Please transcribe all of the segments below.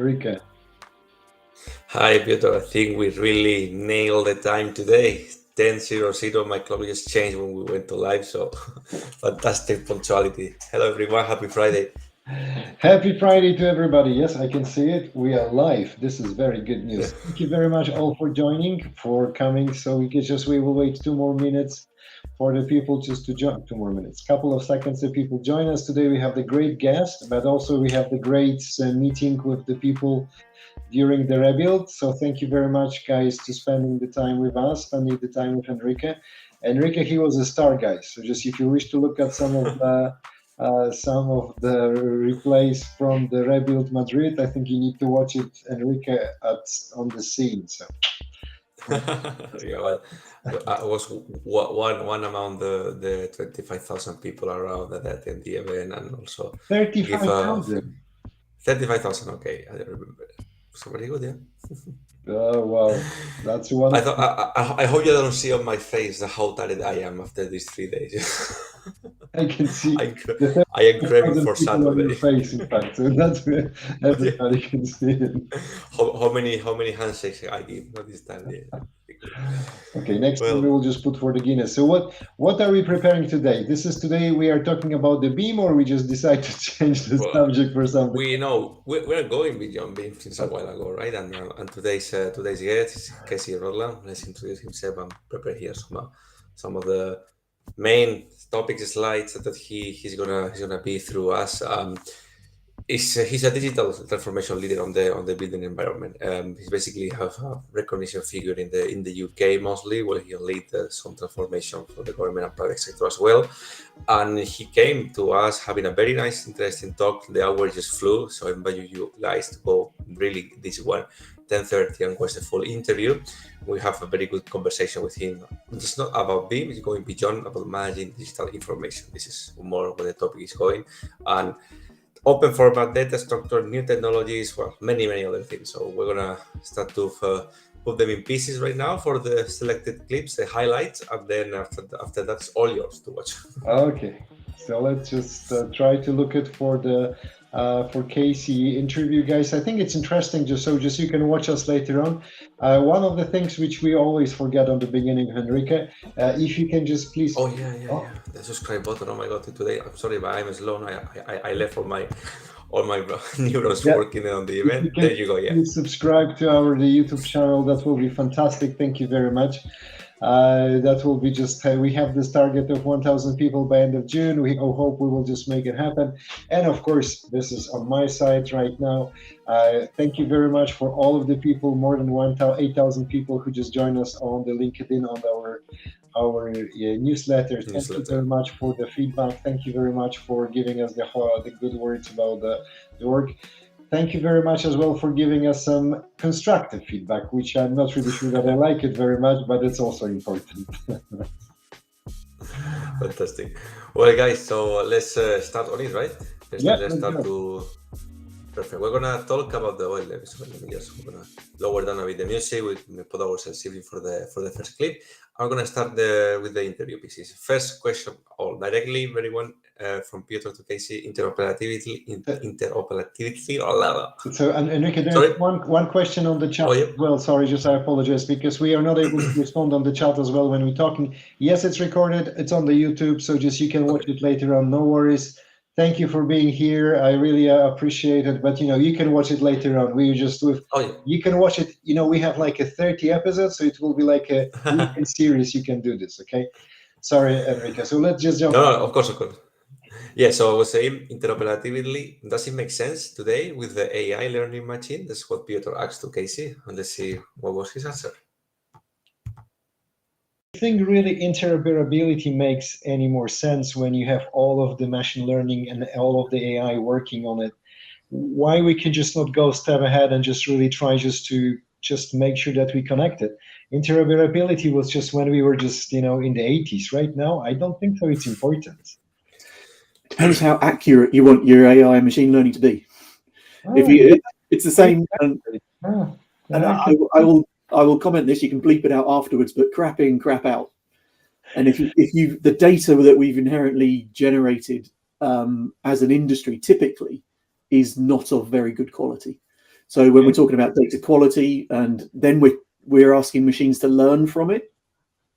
Enrique. Hi, Piotr. I think we really nailed the time today. 10:00. My clock just changed when we went to live, so fantastic punctuality. Hello, everyone. Happy Friday. Happy Friday to everybody. Yes, I can see it. We are live. This is very good news. Thank you very much all for joining, for coming. So we will wait 2 more minutes for the people just to join. 2 more minutes, couple of seconds if people join us. Today we have the great guest, but also we have the great meeting with the people during the rebuild. So thank you very much, guys, to spending the time with us, spending the time with Enrique. Enrique, he was a star, guys. So just if you wish to look at some of the replays from the rebuild Madrid, I think you need to watch it, Enrique, on the scene. So. Yeah, well, I was one among the 25,000 people around that attend the event, and also 35,000. 35,000. Okay, I don't remember. So very good, yeah. Oh wow, that's one. I hope you don't see on my face how tired I am after these 3 days. I can see I am craving for people on your Saturday. face, in fact. So that's where everybody can see it. How many handshakes I give? Not this time. Yeah. Okay, next time we will just put for the Guinness. So what are we preparing today? Today we are talking about the BIM, or we just decide to change the subject for something? We know we're going beyond BIM since a while ago, right? And today's guest is Casey Rutland. Let's introduce himself and prepare here some of the main topic slides that he's gonna be through us. He's a digital transformation leader on the building environment. He's basically have a recognition figure in the UK mostly, where he lead some transformation for the government and private sector as well. And he came to us having a very nice, interesting talk. The hour just flew, so I invite you guys to go really this one 10:30 and watch the full interview. We have a very good conversation with him. It's not about BIM; it's going beyond about managing digital information. This is more where the topic is going, and open format, data structure, new technologies, well, many other things. So we're gonna start to put them in pieces right now for the selected clips, the highlights, and then after that's all yours to watch. Okay, so let's just try to look at for Casey interview, guys. I think it's interesting just so you can watch us later on. One of the things which we always forget on the beginning, Enrique, if you can just please. Oh yeah. The subscribe button. Oh my god, today I'm sorry, but I'm slow. I left all my neurons working on the event. There you go. Yeah. Please subscribe to the YouTube channel. That will be fantastic. Thank you very much. That will be just, we have this target of 1,000 people by end of June. We hope we will just make it happen. And of course, this is on my side right now. Thank you very much for all of the people, more than 8,000 people who just joined us on the LinkedIn, on our newsletter. Thank you very much for the feedback. Thank you very much for giving us the good words about the work. Thank you very much as well for giving us some constructive feedback, which I'm not really sure that I like it very much, but it's also important. Fantastic. Well, guys, so let's start on it, right? Let's start to... Perfect. We're gonna talk about the oil levels. We're gonna lower down a bit the music. We put ourselves in for the first clip. I'm gonna start with the interview pieces. First question, all directly, very one from Piotr to Casey. Interoperability. So, and Enrique, there's one question on the chat as well. Sorry, I apologize because we are not able to respond on the chat as well when we're talking. Yes, it's recorded. It's on the YouTube, so you can watch it later on. No worries. Thank you for being here. I really appreciate it. But you can watch it later on. You can watch it. We have like a 30 episodes, so it will be like a weekend series. You can do this, okay? Sorry, Enrique. So let's just jump. No, of course. Yeah. So I was saying interoperability. Does it make sense today with the AI learning machine? That's what Piotr asked to Casey, and let's see what was his answer. I think really interoperability makes any more sense when you have all of the machine learning and all of the AI working on it. Why we can just not go step ahead and just really try to make sure that we connect it. Interoperability was just when we were just in the 80s. Right now, I don't think so. It's important. Depends how accurate you want your AI machine learning to be. It's the same. And I will comment this. You can bleep it out afterwards, but crap in, crap out. And if the data that we've inherently generated as an industry typically is not of very good quality. So when we're talking about data quality, and then we're asking machines to learn from it,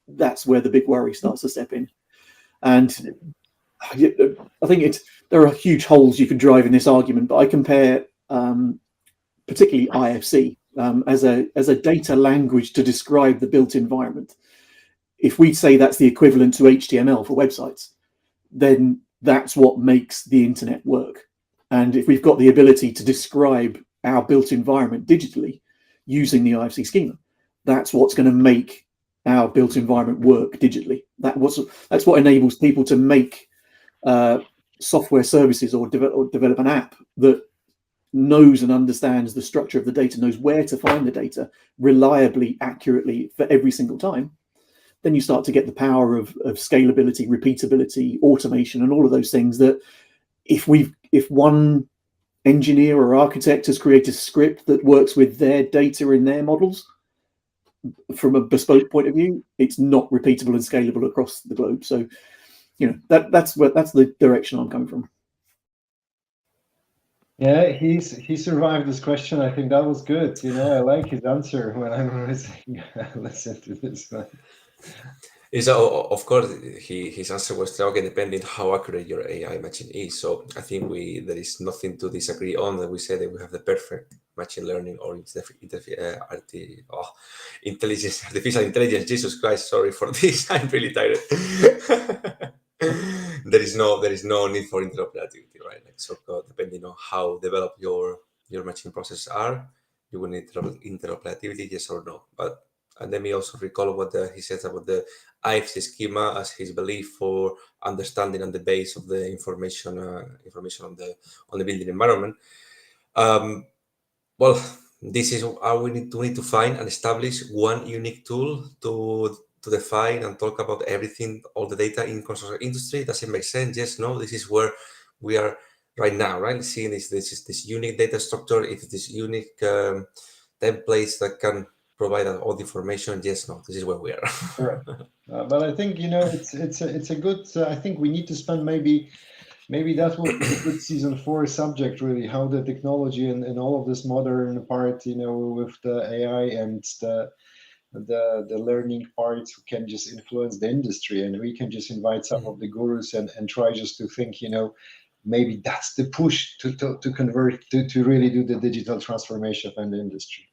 that's where the big worry starts to step in. And I think there are huge holes you could drive in this argument, but I compare particularly IFC as a data language to describe the built environment. If we say that's the equivalent to HTML for websites, then that's what makes the internet work. And if we've got the ability to describe our built environment digitally using the IFC schema, that's what's going to make our built environment work digitally. That's what enables people to make software services or develop an app that knows and understands the structure of the data, knows where to find the data reliably, accurately for every single time. Then you start to get the power of scalability, repeatability, automation, and all of those things that if one engineer or architect has created a script that works with their data in their models, from a bespoke point of view, it's not repeatable and scalable across the globe. So, that's the direction I'm coming from. Yeah, he survived this question. I think that was good. I like his answer when I'm listening to this one. Of course, his answer was okay, depending how accurate your AI machine is. So I think there is nothing to disagree on that. We say that we have the perfect machine learning or artificial intelligence. Jesus Christ, sorry for this. I'm really tired. There is no need for interoperability, right? So depending on how developed your machine processes are, you will need interoperability, yes or no. And let me also recall what he says about the IFC schema as his belief for understanding on the base of the information on the building environment. Well, this is how we need to find and establish one unique tool to define and talk about everything, all the data in construction industry. Does it make sense? Yes, no. This is where we are right now, right? Seeing this unique data structure, if this unique templates that can provide all the information. Yes, no, this is where we are. Correct. But I think it's a good. I think we need to spend maybe that will be a good season 4 subject, really, how the technology and all of this modern part, with the AI and the learning parts who can just influence the industry, and we can just invite some of the gurus and try just to think, maybe that's the push to convert to really do the digital transformation of the industry.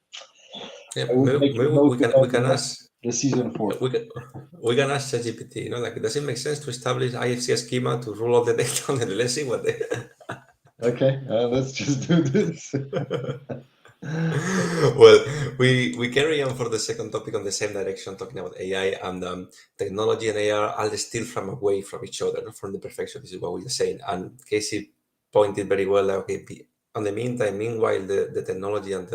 Yeah, maybe we can ask the season 4. We can ask ChatGPT, does it make sense to establish IFC schema to rule all the data on the let's see what they... Okay, let's just do this. Well, we carry on for the second topic on the same direction, talking about AI and technology and AI are still away from each other, not from the perfection. This is what we are saying. And Casey pointed very well that, meanwhile, the technology and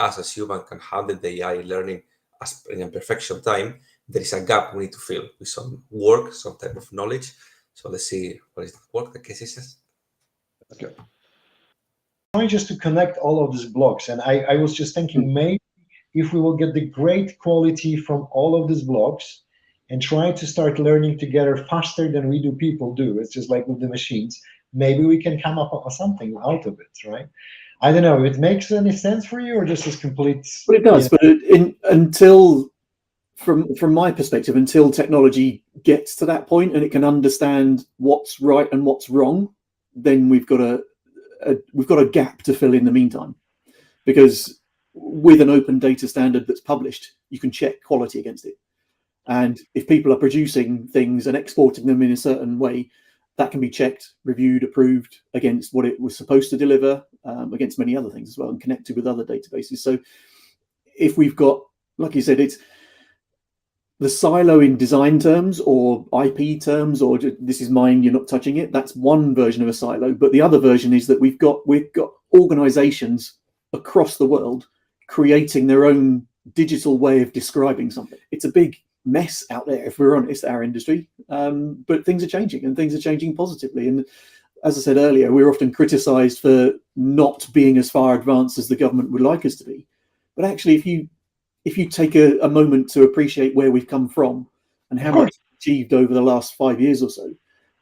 us as human can handle the AI learning as in a perfection time, there is a gap we need to fill with some work, some type of knowledge. So let's see what is the work that Casey says. Okay. Trying just to connect all of these blocks, and I was just thinking, maybe if we will get the great quality from all of these blocks and try to start learning together faster than people do, it's just like with the machines, maybe we can come up with something out of it, right? I don't know if it makes any sense for you or just as complete. Well, it does, but until, from my perspective, until technology gets to that point and it can understand what's right and what's wrong, then we've got a gap to fill in the meantime. Because with an open data standard that's published, you can check quality against it. And if people are producing things and exporting them in a certain way, that can be checked, reviewed, approved against what it was supposed to deliver, against many other things as well, and connected with other databases. So if we've got, like you said, it's the silo in design terms or IP terms, or this is mine, you're not touching it. That's one version of a silo. But the other version is that we've got organizations across the world creating their own digital way of describing something. It's a big mess out there, if we're honest, our industry, but things are changing, and things are changing positively. And as I said earlier, we're often criticized for not being as far advanced as the government would like us to be. But actually, if you take a moment to appreciate where we've come from and how much we've achieved over the last 5 years or so,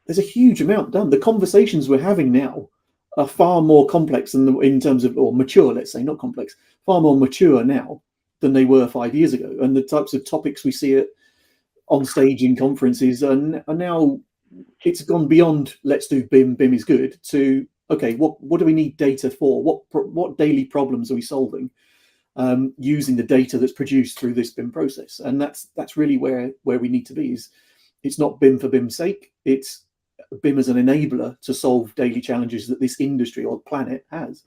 there's a huge amount done. The conversations we're having now are far more complex than in terms of, or mature, let's say, not complex, far more mature now than they were 5 years ago. And the types of topics we see on stage in conferences are now, it's gone beyond let's do BIM, BIM is good, to okay, what do we need data for? What daily problems are we solving using the data that's produced through this BIM process? And that's really where we need to be. It's not BIM for BIM's sake. It's BIM as an enabler to solve daily challenges that this industry or planet has.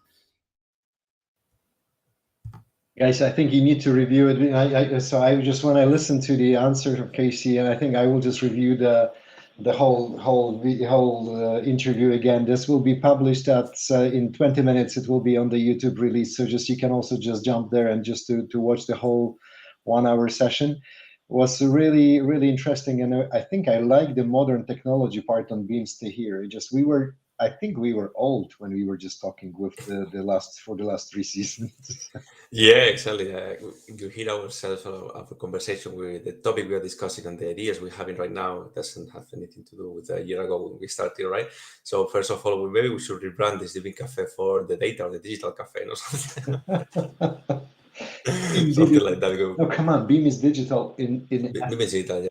Guys, I think you need to review it. So I just, when I listen to the answer of Casey, and I think I will just review the whole interview again. This will be published in 20 minutes. It will be on the YouTube release. So just, you can also just jump there and just to watch the whole 1 hour session. Was really, really interesting. And I think I like the modern technology part on BIMs to here. I think we were old when we were just talking with the last 3 seasons. Yeah, exactly. You hear ourselves of a conversation with the topic we are discussing and the ideas we're having right now doesn't have anything to do with a year ago when we started, right? So first of all, maybe we should rebrand this BIM Cafe for the data or the digital cafe or something. Something like that. No, come on, BIM is digital. BIM is digital, yeah.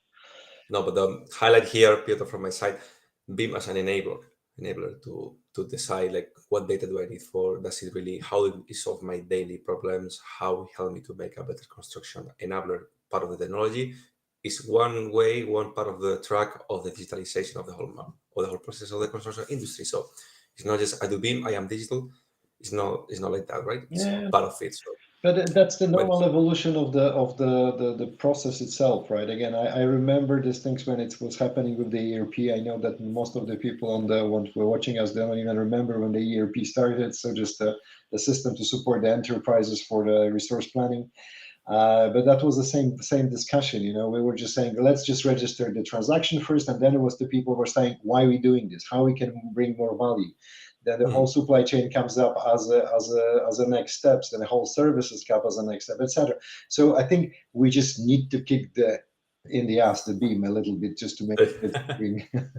No, but the highlight here, Peter, from my side, BIM as an enabler to decide like what data do I need for, does it really, how it solve my daily problems, how it help me to make a better construction. Enabler, part of the technology, is one way, one part of the track of the digitalization of the whole map, or the whole process of the construction industry. So it's not just I do BIM, I am digital. It's not like that, right? It's part of it. So. But that's the normal evolution of the process itself, right? Again, I remember these things when it was happening with the ERP. I know that most of the people on the ones who are watching us don't even remember when the ERP started. So just the system to support the enterprises for the resource planning. But that was the same discussion. We were just saying, let's just register the transaction first, and then it was the people who were saying, why are we doing this? How we can bring more value? Then the whole supply chain comes up as a next steps, then the whole services come as a next step, etc. So I think we just need to kick the BIM a little bit just to make it.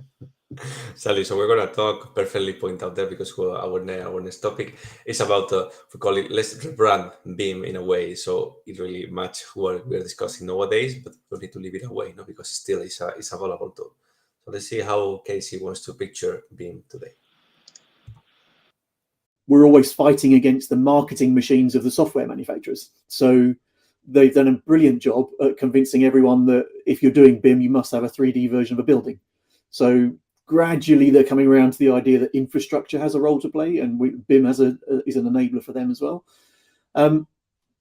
Sally, so we're going to talk, perfectly point out there, because our next topic is about, we call it, let's rebrand BIM in a way. So it really match what we're discussing nowadays, but we need to leave it away, because still it's a valuable tool. So let's see how Casey wants to picture BIM today. We're always fighting against the marketing machines of the software manufacturers. So they've done a brilliant job at convincing everyone that if you're doing BIM, you must have a 3D version of a building. So gradually they're coming around to the idea that infrastructure has a role to play, and BIM is an enabler for them as well. But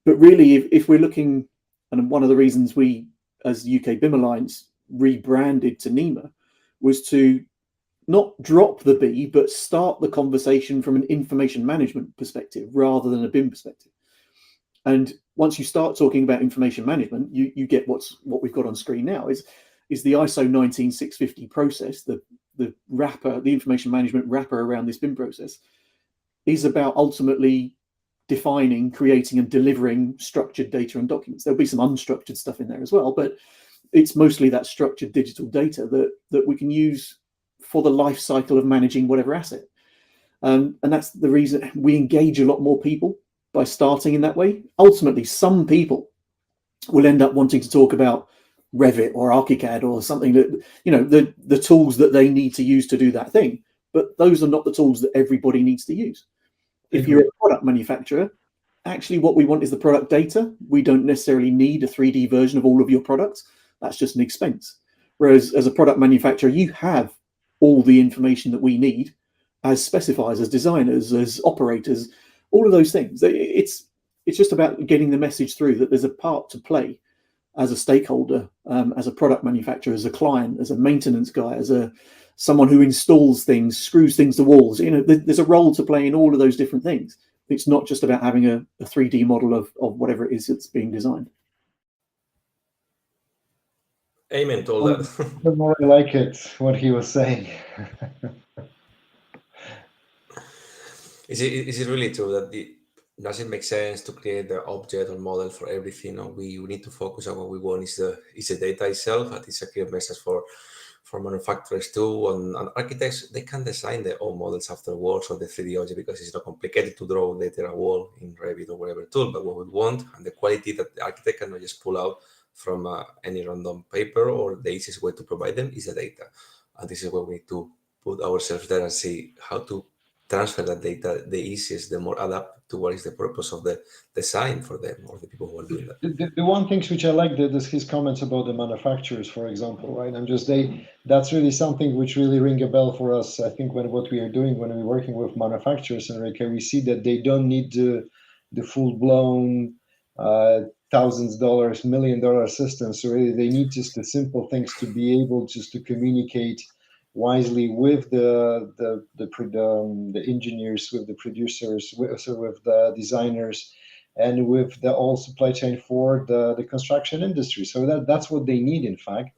really, if we're looking, and one of the reasons we, as UK BIM Alliance, rebranded to NEMA was to not drop the B, but start the conversation from an information management perspective rather than a BIM perspective. And once you start talking about information management, you get what we've got on screen now is the ISO 19650 process, the wrapper, the information management wrapper around this BIM process is about ultimately defining, creating and delivering structured data and documents. There'll be some unstructured stuff in there as well, but it's mostly that structured digital data that we can use for the life cycle of managing whatever asset. And that's the reason we engage a lot more people by starting in that way. Ultimately, some people will end up wanting to talk about Revit or ArchiCAD or something that, the tools that they need to use to do that thing. But those are not the tools that everybody needs to use. If you're a product manufacturer, actually what we want is the product data. We don't necessarily need a 3D version of all of your products. That's just an expense. Whereas as a product manufacturer, you have all the information that we need as specifiers, as designers, as operators, all of those things. It's just about getting the message through that there's a part to play as a stakeholder, as a product manufacturer, as a client, as a maintenance guy, as someone who installs things, screws things to walls. There's a role to play in all of those different things. It's not just about having a 3D model of whatever it is that's being designed. Amen to all that. The more I like it, what he was saying. Is it really true that does it make sense to create the object or model for everything? Or we need to focus on what we want is the data itself, and it's a clear message for for manufacturers too, and architects, they can design their own models afterwards or the 3D object because it's not complicated to draw later a wall in Revit or whatever tool. But what we want and the quality that the architect cannot just pull out from any random paper, or the easiest way to provide them is the data. And this is where we need to put ourselves there and see how to transfer that data the easiest, the more adapt to what is the purpose of the design for them or the people who are doing that. The one thing which I like is his comments about the manufacturers, for example, right? And just that's really something which really ring a bell for us. I think what we are doing when we're working with manufacturers, Enrique, we see that they don't need the full-blown thousands of dollars, $1 million systems. So really they need just the simple things to be able just to communicate wisely with the engineers, with the producers, with the designers, and with the all supply chain for the construction industry. So that's what they need, in fact,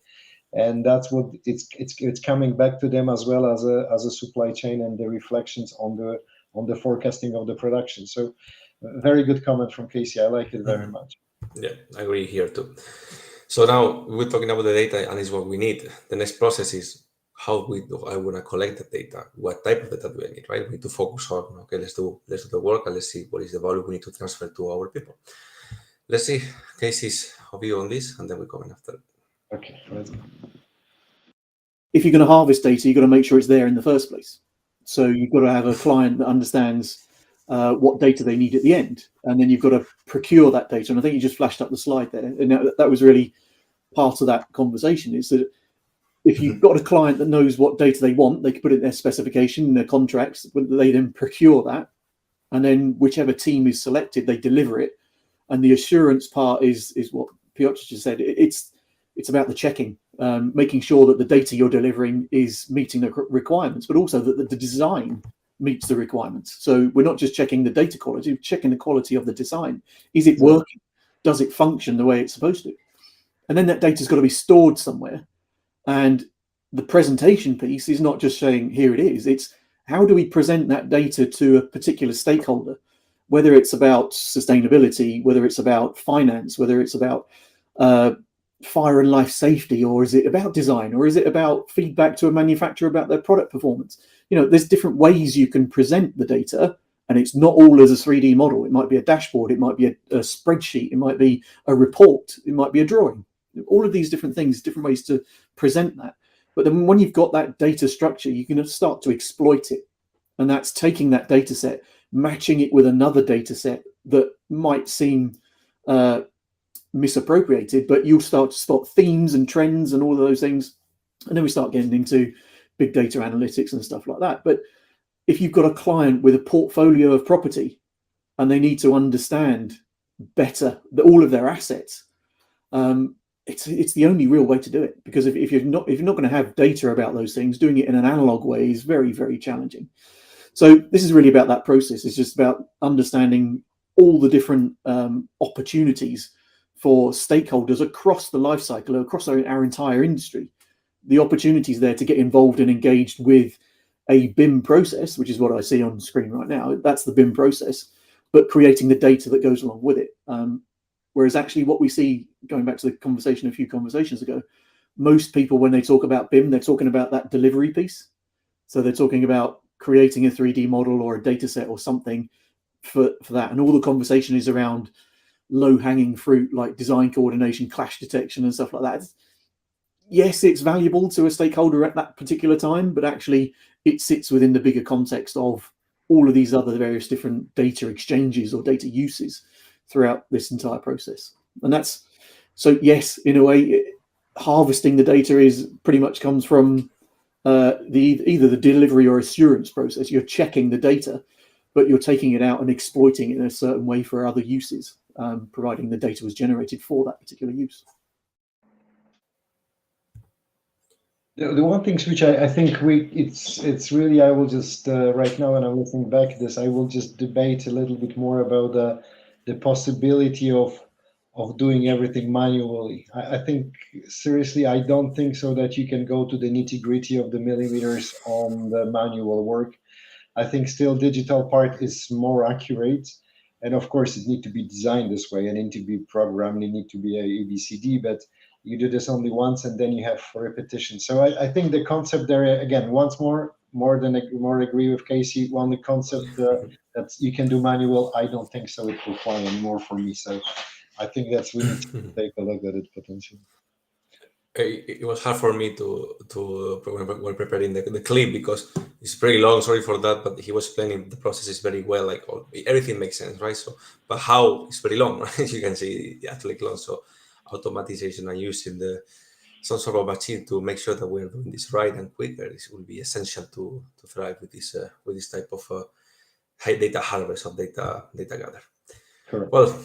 and that's what it's coming back to them as well as a supply chain and the reflections on the forecasting of the production. So very good comment from Casey. I like it very much. Yeah, I agree here too. So now we're talking about the data and it's what we need. The next process is how I want to collect the data. What type of data do I need, right? We need to focus on, okay, let's do the work and let's see what is the value we need to transfer to our people. Let's see Casey's view on this, and then we comment after. Okay, let's go. If you're going to harvest data, you've got to make sure it's there in the first place. So you've got to have a client that understands what data they need at the end, and then you've got to procure that data. And I think you just flashed up the slide there, and that was really part of that conversation, is that if you've got a client that knows what data they want, they can put it in their specification, in their contracts, they then procure that, and then whichever team is selected, they deliver it. And the assurance part is what Piotr just said. It's about the checking, making sure that the data you're delivering is meeting the requirements, but also that the design meets the requirements. So we're not just checking the data quality, we're checking the quality of the design. Is it working? Does it function the way it's supposed to? And then that data's got to be stored somewhere. And the presentation piece is not just saying, here it is. It's how do we present that data to a particular stakeholder, whether it's about sustainability, whether it's about finance, whether it's about fire and life safety, or is it about design, or is it about feedback to a manufacturer about their product performance? You know, there's different ways you can present the data, and it's not all as a 3D model. It might be a dashboard, it might be a spreadsheet, it might be a report, it might be a drawing. All of these different things, different ways to present that. But then when you've got that data structure, you can start to exploit it. And that's taking that data set, matching it with another data set that might seem misappropriated, but you'll start to spot themes and trends and all of those things. And then we start getting into big data analytics and stuff like that. But if you've got a client with a portfolio of property and they need to understand better all of their assets, it's the only real way to do it, because if you're not going to have data about those things, doing it in an analog way is very, very challenging. So this is really about that process. It's just about understanding all the different opportunities for stakeholders across the life cycle, across our entire industry. The opportunities there to get involved and engaged with a BIM process, which is what I see on screen right now. That's the BIM process, but creating the data that goes along with it. Whereas actually what we see, going back to the conversation a few conversations ago, most people, when they talk about BIM, they're talking about that delivery piece. So they're talking about creating a 3D model or a data set or something for that. And all the conversation is around low-hanging fruit, like design coordination, clash detection and stuff like that. Yes, it's valuable to a stakeholder at that particular time, but actually it sits within the bigger context of all of these other various different data exchanges or data uses throughout this entire process. And that's, so yes, in a way, harvesting the data is pretty much comes from either the delivery or assurance process. You're checking the data, but you're taking it out and exploiting it in a certain way for other uses, providing the data was generated for that particular use. The one thing which I think it's really, I will just right now when I'm listening back to this, I will just debate a little bit more about the possibility of doing everything manually. I think seriously, I don't think so that you can go to the nitty-gritty of the millimeters on the manual work. I think still digital part is more accurate, and of course it need to be designed this way and need to be programmed, it need to be a ABCD, but you do this only once, and then you have repetition. So I think the concept there, again, once more agree with Casey. One, the concept that you can do manual, I don't think so. It will fly anymore for me. So I think that's we need to take a look at it potentially. It was hard for me to when preparing the clip because it's pretty long. Sorry for that, but he was explaining the processes very well. Like everything makes sense, right? So, but how it's very long, right? You can see the actually long. So, automatization and using some sort of machine to make sure that we're doing this right and quicker. This will be essential to thrive with this type of high data harvest of data gather. Correct. Well,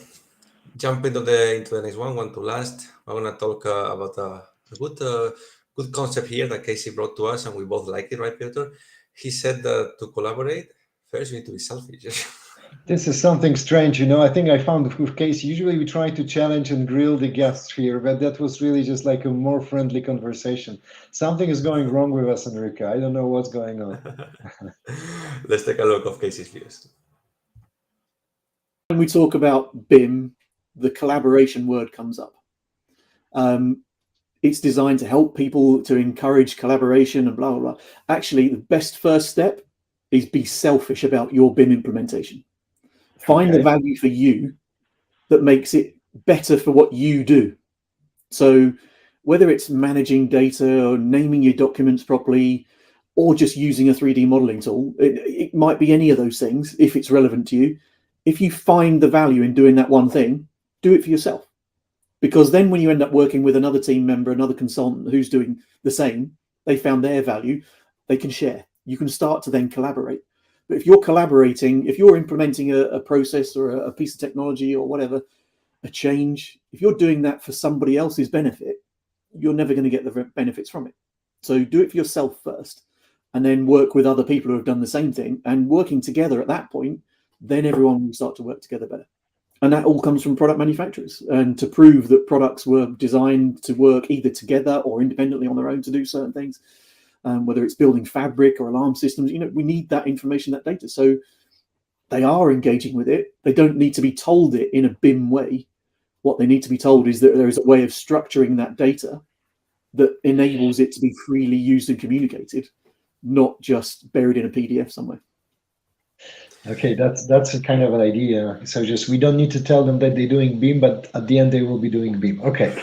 jump into the next one to last. I'm gonna talk about a good concept here that Casey brought to us, and we both like it, right, Peter? He said that to collaborate, first you need to be selfish. This is something strange, I think I found with Casey, usually we try to challenge and grill the guests here, but that was really just like a more friendly conversation. Something is going wrong with us, Enrique. I don't know what's going on. Let's take a look of Casey's views. When we talk about BIM, the collaboration word comes up. It's designed to help people, to encourage collaboration and blah, blah, blah. Actually, the best first step is be selfish about your BIM implementation. Find the value for you that makes it better for what you do. So whether it's managing data or naming your documents properly, or just using a 3D modeling tool, it might be any of those things if it's relevant to you. If you find the value in doing that one thing, do it for yourself. Because then when you end up working with another team member, another consultant who's doing the same, they found their value, they can share. You can start to then collaborate. But if you're collaborating, if you're implementing a process or a piece of technology or whatever, a change, if you're doing that for somebody else's benefit, you're never going to get the benefits from it. So do it for yourself first, and then work with other people who have done the same thing, and working together at that point, then everyone will start to work together better. And that all comes from product manufacturers, and to prove that products were designed to work either together or independently on their own to do certain things. Whether it's building fabric or alarm systems, we need that information, that data. So they are engaging with it. They don't need to be told it in a BIM way. What they need to be told is that there is a way of structuring that data that enables it to be freely used and communicated, not just buried in a PDF somewhere. Okay, that's a kind of an idea. So just we don't need to tell them that they're doing BIM, but at the end they will be doing BIM. Okay.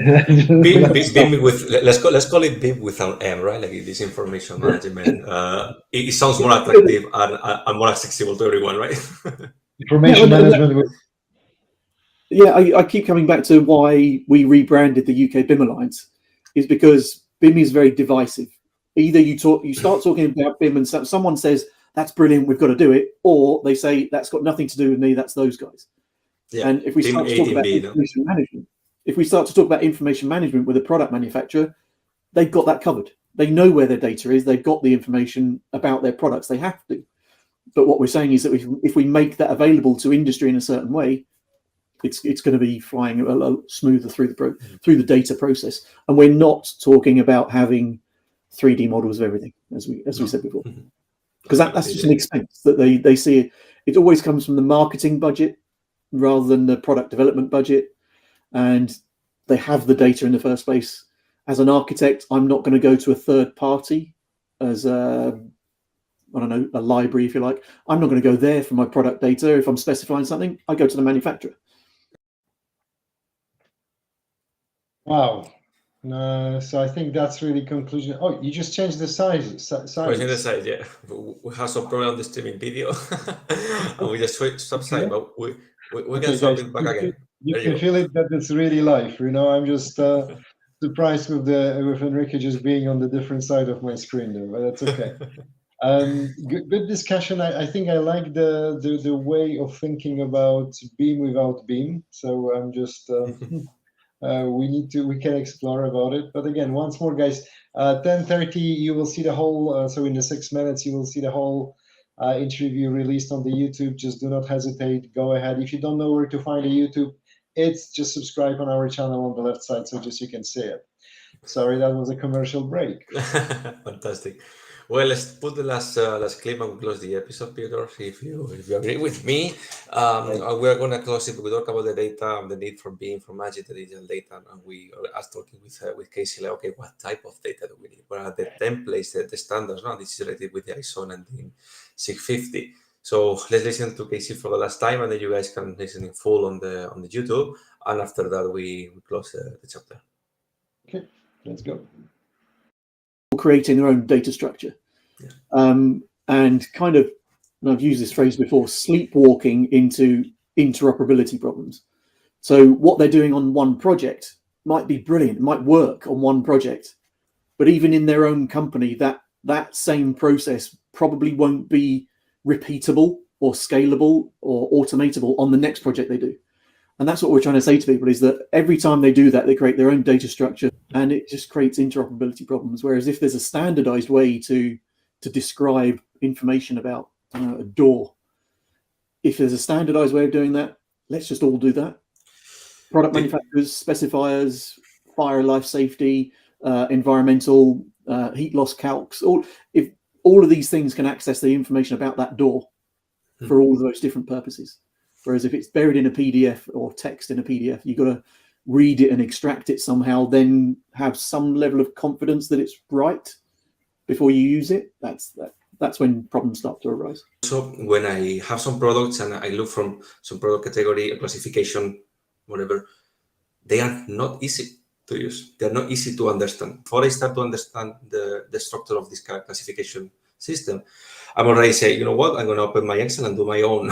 BIM with let's call it BIM without M, right? Like this information management. It sounds more attractive and more accessible to everyone, right? Information management. I keep coming back to why we rebranded the UK BIM Alliance, is because BIM is very divisive. Either you start talking about BIM and someone says, that's brilliant, we've got to do it, or they say that's got nothing to do with me, that's those guys. Yeah. And if we start to talk about information management, information management with a product manufacturer, they've got that covered. They know where their data is, they've got the information about their products, they have to. But what we're saying is that if we make that available to industry in a certain way, it's going to be flying a smoother through the data process. And we're not talking about having 3D models of everything, as we said before. Because that's just an expense that they see. It always comes from the marketing budget rather than the product development budget. And they have the data in the first place. As an architect, I'm not going to go to a third party as a library, if you like. I'm not going to go there for my product data. If I'm specifying something, I go to the manufacturer. Wow. So I think that's really conclusion. Oh, you just changed the size. Changing the size, yeah. We have some problem on the streaming video, and we just switched side, but we can swap it back again. You can feel it that it's really live. I'm just surprised with Enrique just being on the different side of my screen there, but that's okay. Good discussion. I think I like the way of thinking about BIM without BIM. So I'm just. We can explore about it, but again, once more, guys, 10:30 you will see the whole so in the 6 minutes you will see the whole interview released on the YouTube. Just do not hesitate, go ahead. If you don't know where to find the YouTube, it's just subscribe on our channel on the left side, so just you can see it. Sorry, that was a commercial break. Fantastic. Well, let's put the last clip and close the episode, Peter. If you agree with me, we're gonna close it. We talk about the data and the need for being from magic, the digital data, and we are talking with Casey. Like, okay, what type of data do we need? What are the templates, the standards? No, this is related with the ISO 19650. So let's listen to Casey for the last time, and then you guys can listen in full on the YouTube. And after that, we close the chapter. Okay, let's go. Creating their own data structure, and kind of, and I've used this phrase before, sleepwalking into interoperability problems. So what they're doing on one project might be brilliant, it might work on one project, but even in their own company, that same process probably won't be repeatable or scalable or automatable on the next project they do. And that's what we're trying to say to people, is that every time they do that, they create their own data structure, and it just creates interoperability problems. Whereas if there's a standardized way to describe information about a door, if there's a standardized way of doing that, let's just all do that. Product manufacturers, specifiers, fire and life safety, environmental, heat loss calcs, if all of these things can access the information about that door for all of those different purposes. Whereas if it's buried in a PDF or text in a PDF, you've got to read it and extract it somehow, then have some level of confidence that it's right before you use it. That's when problems start to arise. So when I have some products and I look from some product category, classification, whatever, they are not easy to use. They're not easy to understand. Before I start to understand the structure of this classification system, I'm already saying, you know what, I'm going to open my Excel and do my own.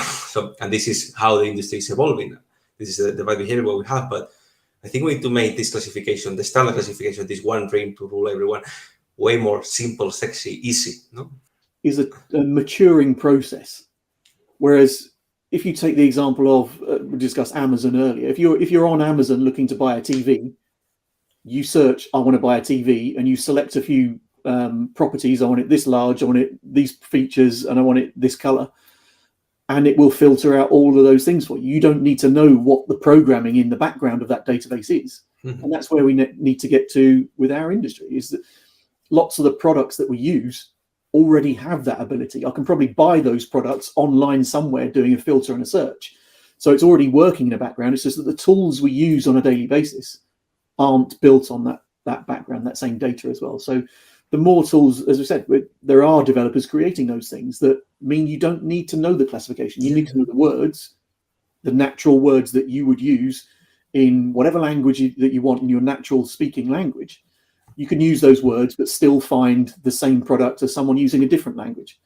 And this is how the industry is evolving. This is the bad behavior what we have. But I think we need to make this classification, the standard classification, this one ring to rule everyone, way more simple, sexy, easy. No, is a maturing process. Whereas if you take the example of we discussed Amazon earlier, if you're on Amazon looking to buy a TV, you search, I want to buy a TV, and you select a few properties. I want it this large, I want it these features, and I want it this color, and it will filter out all of those things for you. You don't need to know what the programming in the background of that database is. And that's where we need to get to with our industry, is that lots of the products that we use already have that ability. I can probably buy those products online somewhere doing a filter and a search, so it's already working in the background. It's just that the tools we use on a daily basis aren't built on that background, that same data as well. So the more tools, as we said, there are developers creating those things that mean you don't need to know the classification. You need to know the words, the natural words that you would use in whatever language that you want in your natural speaking language. You can use those words, but still find the same product as someone using a different language,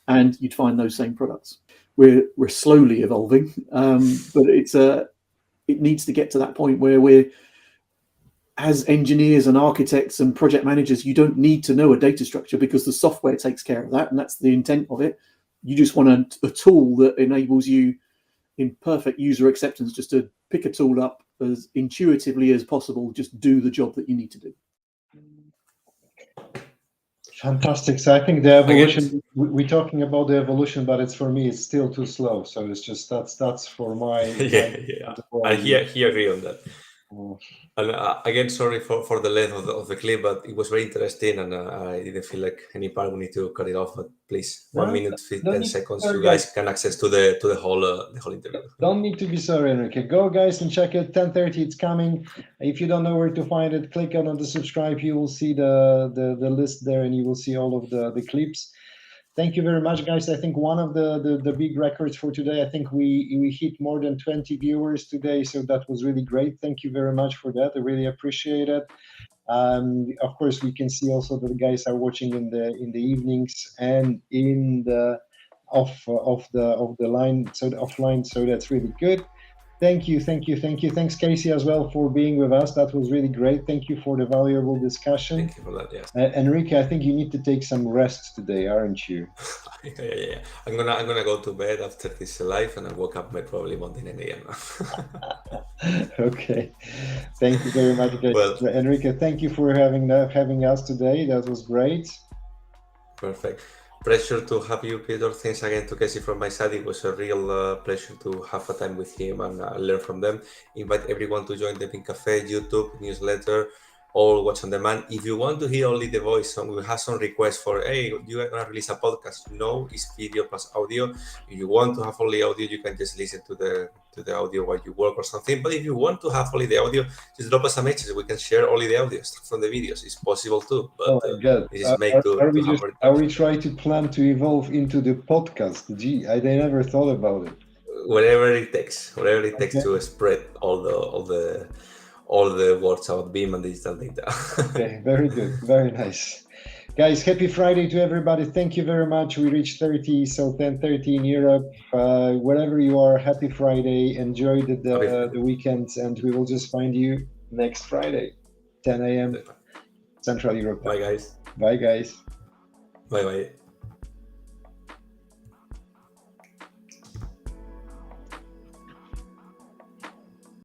and you'd find those same products. We're slowly evolving, but it needs to get to that point where we're, as engineers and architects and project managers, you don't need to know a data structure because the software takes care of that, and that's the intent of it. You just want a tool that enables you, in perfect user acceptance, just to pick a tool up as intuitively as possible, just do the job that you need to do. Fantastic. So I think the evolution, we're talking about the evolution, but it's, for me, it's still too slow. So it's just, that's for my... I agree on that. And again, sorry for the length of the clip, but it was very interesting, and I didn't feel like any part we need to cut it off. But please, 1 minute, 10 seconds, you guys can access to the whole interview. Don't need to be sorry, Enrique. Go, guys, and check it. 10:30, it's coming. If you don't know where to find it, click on the subscribe. You will see the list there, and you will see all of the clips. Thank you very much, guys. I think one of the big records for today, I think we hit more than 20 viewers today, so that was really great. Thank you very much for that. I really appreciate it. Of course, we can see also that the guys are watching in the evenings and in the off the line, so the offline. So that's really good. Thank you. Thanks, Casey, as well, for being with us. That was really great. Thank you for the valuable discussion. Thank you for that. Yes. Enrique, I think you need to take some rest today, aren't you? Yeah. I'm gonna go to bed after this live, and I woke up probably Monday 9 a.m. Okay. Thank you very much, guys. Well, Enrique, thank you for having us today. That was great. Perfect. Pleasure to have you, Peter. Thanks again to Casey from my side. It was a real pleasure to have a time with him and learn from them. Invite everyone to join the BIM Cafe YouTube newsletter. or watch on demand. If you want to hear only the voice, we will have some requests for, hey, you are going to release a podcast. No, it's video plus audio. If you want to have only audio, you can just listen to the audio while you work or something. But if you want to have only the audio, just drop us a message. We can share only the audio from the videos. It's possible too. But Oh my God. it is made Are we trying to plan to evolve into the podcast? Gee, I never thought about it. Whatever it takes to spread all the words about BIM and digital data. Okay, very good, very nice. Guys, happy Friday to everybody. Thank you very much. We reached 30, so 10:30 in Europe. Wherever you are, happy Friday. Enjoy the weekend, and we will just find you next Friday, 10 a.m. Central Europe. Bye, guys. Bye, guys. Bye.